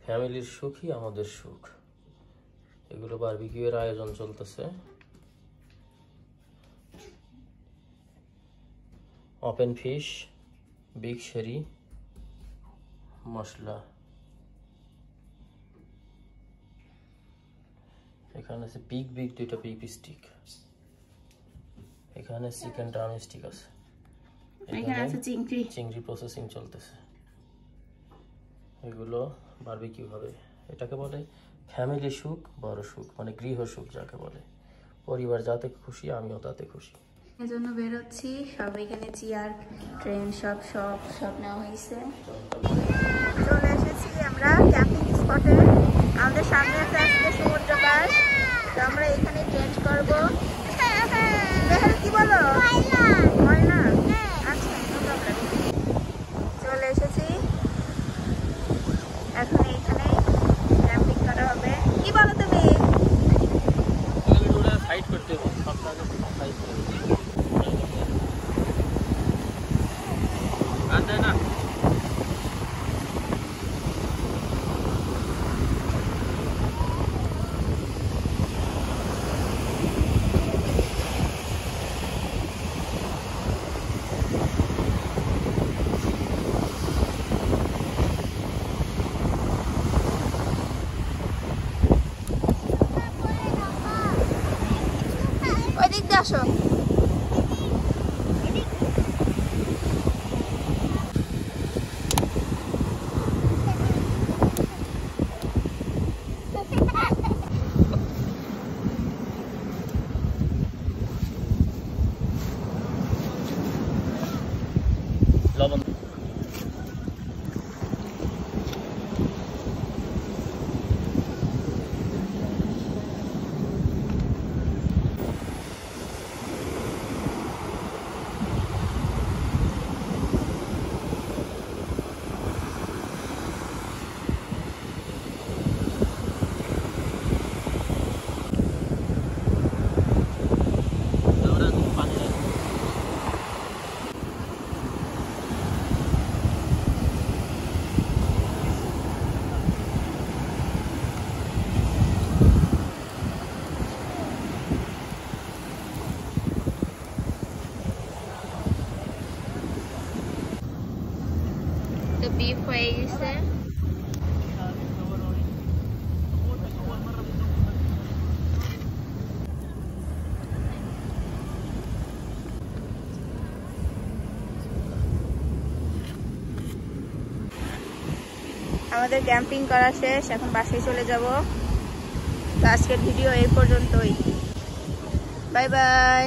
ফ্যামিলির সুখই আমাদের সুখ। এগুলো বারবিকিউয়ের আয়োজন চলতেছে। ওপেন ফিশ, বিগ শেরি, মশলা। এখানে আছে বিগ দুইটা বিগ স্টিক। এখানে চিকেন ড্রাম স্টিক আছে। এখানে আছে চিংড়ি প্রসেসিং চলতেছে। এগুলো বারবিকিউ হবে। এটাকে বলে ফ্যামিলি সুখ, বড় সুখ, মানে গৃহ সুখ যাকে বলে। পরিবার যাতে খুশি, আমিও তাতে খুশি। এজন্য বের হচ্ছি। সব এখানে চেয়ার, ট্রেন সব নেওয়া হয়েছে। চলে এসেছি আমরা ক্যাম্পিং স্পটে। আমাদের সামনে আছে আজকে সমুদ্র পার। তো আমরা এখানে টেন্ট করবো। কি বলো? ময়না? আচ্ছা, চলে এসেছি। এখন এইখানে ক্যাম্পিং করা হবে। কি বলো তুমি? সাইড করতে হবে, সপ্তাহে সাইড করতে হবে। না ওই দিক দিয়ে আসো। লবণ তো বিফ হয়ে গেছে। আমাদের ক্যাম্পিং করা শেষ, এখন বাসায় চলে যাব। তো আজকের ভিডিও এই পর্যন্তই। Bye bye.